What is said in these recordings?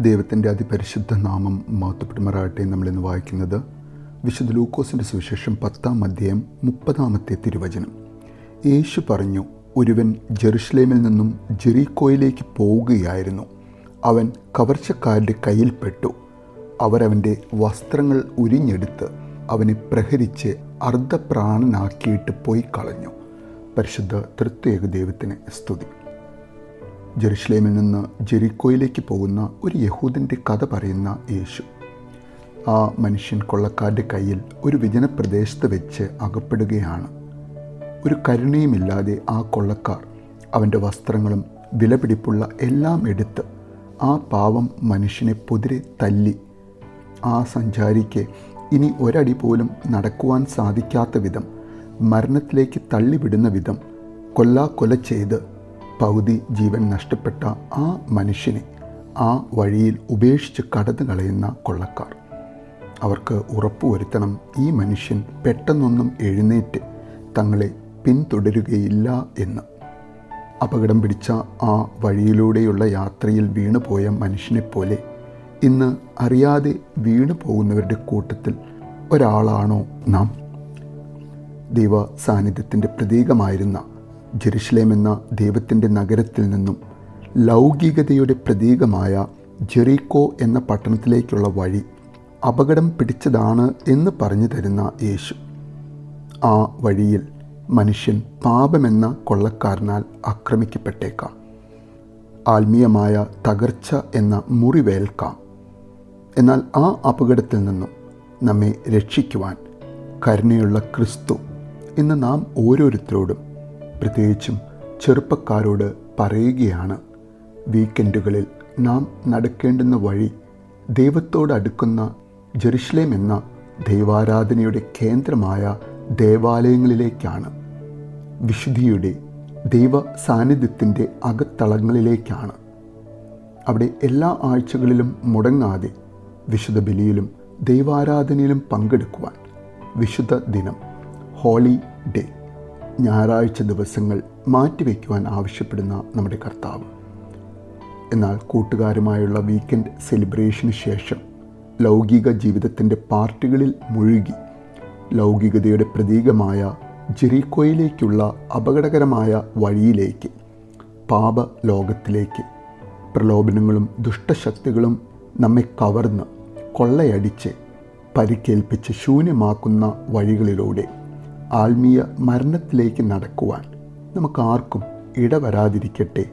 ദൈവത്തിൻ്റെ അതിപരിശുദ്ധ നാമം മഹത്വപ്പെടുമാറാകട്ടെ. നമ്മളിന്ന് വായിക്കുന്നത് വിശുദ്ധ ലൂക്കോസിൻ്റെ സുവിശേഷം 10-ാം അധ്യായം 30-ാമത്തെ തിരുവചനം. യേശു പറഞ്ഞു, ഒരുവൻ ജെറുസലേമിൽ നിന്നും ജെറിക്കോയിലേക്ക് പോവുകയായിരുന്നു. അവൻ കവർച്ചക്കാരുടെ കയ്യിൽപ്പെട്ടു. അവരവൻ്റെ വസ്ത്രങ്ങൾ ഉരിഞ്ഞെടുത്ത് അവനെ പ്രഹരിച്ച് അർദ്ധപ്രാണനാക്കിയിട്ട് പോയി കളഞ്ഞു. പരിശുദ്ധ തൃത്വൈക ദൈവത്തിന് സ്തുതി. ജെറുസലേമിൽ നിന്ന് ജെറിക്കോയിലേക്ക് പോകുന്ന ഒരു യഹൂദൻ്റെ കഥ പറയുന്ന യേശു. ആ മനുഷ്യൻ കൊള്ളക്കാരുടെ കയ്യിൽ ഒരു വിജനപ്രദേശത്ത് വെച്ച് അകപ്പെടുകയാണ്. ഒരു കരുണയുമില്ലാതെ ആ കൊള്ളക്കാർ അവൻ്റെ വസ്ത്രങ്ങളും വിലപിടിപ്പുള്ള എല്ലാം എടുത്ത് ആ പാവം മനുഷ്യനെ പൊതിരെ തല്ലി ആ സഞ്ചാരിക്ക് ഇനി ഒരടി പോലും നടക്കുവാൻ സാധിക്കാത്ത വിധം, മരണത്തിലേക്ക് തള്ളിവിടുന്ന വിധം കൊല ചെയ്ത് പകുതി ജീവൻ നഷ്ടപ്പെട്ട ആ മനുഷ്യനെ ആ വഴിയിൽ ഉപേക്ഷിച്ച് കടന്നു കളയുന്ന കൊള്ളക്കാർ. അവർക്ക് ഉറപ്പുവരുത്തണം, ഈ മനുഷ്യൻ പെട്ടെന്നൊന്നും എഴുന്നേറ്റ് തങ്ങളെ പിന്തുടരുകയില്ല എന്ന്. അപകടം പിടിച്ച ആ വഴിയിലൂടെയുള്ള യാത്രയിൽ വീണുപോയ മനുഷ്യനെപ്പോലെ ഇന്ന് അറിയാതെ വീണു പോകുന്നവരുടെ കൂട്ടത്തിൽ ഒരാളാണോ നാം? ദൈവ സാന്നിധ്യത്തിൻ്റെ പ്രതീകമായിരുന്ന ജെറുസലേം എന്ന ദൈവത്തിൻ്റെ നഗരത്തിൽ നിന്നും ലൗകികതയുടെ പ്രതീകമായ ജെറിക്കോ എന്ന പട്ടണത്തിലേക്കുള്ള വഴി അപകടം പിടിച്ചതാണ് എന്ന് പറഞ്ഞു തരുന്ന യേശു. ആ വഴിയിൽ മനുഷ്യൻ പാപമെന്ന കൊള്ളക്കാരനാൽ ആക്രമിക്കപ്പെട്ടേക്കാം. ആത്മീയമായ തകർച്ച എന്ന മുറിവേൽക്കാം. എന്നാൽ ആ അപകടത്തിൽ നിന്നും നമ്മെ രക്ഷിക്കുവാൻ കരുണയുള്ള ക്രിസ്തു ഇന്ന് നാം ഓരോരുത്തരോടും, പ്രത്യേകിച്ചും ചെറുപ്പക്കാരോട് പറയുകയാണ്. വീക്കെൻഡുകളിൽ നാം നടക്കേണ്ടുന്ന വഴി ദൈവത്തോടടുക്കുന്ന ജെറുസലേം എന്ന ദൈവാരാധനയുടെ കേന്ദ്രമായ ദേവാലയങ്ങളിലേക്കാണ്. വിശുദ്ധിയുടെ ദൈവ സാന്നിധ്യത്തിൻ്റെ അകത്തളങ്ങളിലേക്കാണ്. അവിടെ എല്ലാ ആഴ്ചകളിലും മുടങ്ങാതെ വിശുദ്ധ ബലിയിലും ദൈവാരാധനയിലും പങ്കെടുക്കുവാൻ വിശുദ്ധ ദിനം, ഹോളി ഡേ, ഞായറാഴ്ച ദിവസങ്ങൾ മാറ്റിവെക്കുവാൻ ആവശ്യപ്പെടുന്ന നമ്മുടെ കർത്താവ്. എന്നാൽ കൂട്ടുകാരുമായുള്ള വീക്കെൻഡ് സെലിബ്രേഷന് ശേഷം ലൗകിക ജീവിതത്തിൻ്റെ പാർട്ടികളിൽ മുഴുകി ലൗകികതയുടെ പ്രതീകമായ ജെറിക്കോയിലേക്കുള്ള അപകടകരമായ വഴിയിലേക്ക്, പാപ ലോകത്തിലേക്ക്, പ്രലോഭനങ്ങളും ദുഷ്ടശക്തികളും നമ്മെ കവർന്ന് കൊള്ളയടിച്ച് പരിക്കേൽപ്പിച്ച് ശൂന്യമാക്കുന്ന വഴികളിലൂടെ ആത്മീയ മരണത്തിലേക്ക് നടക്കുവാൻ നമുക്കാർക്കും ഇടവരാതിരിക്കട്ടെ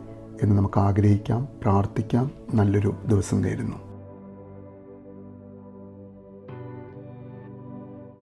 എന്ന് നമുക്ക് ആഗ്രഹിക്കാം, പ്രാർത്ഥിക്കാം. നല്ലൊരു ദിവസം നേരുന്നു.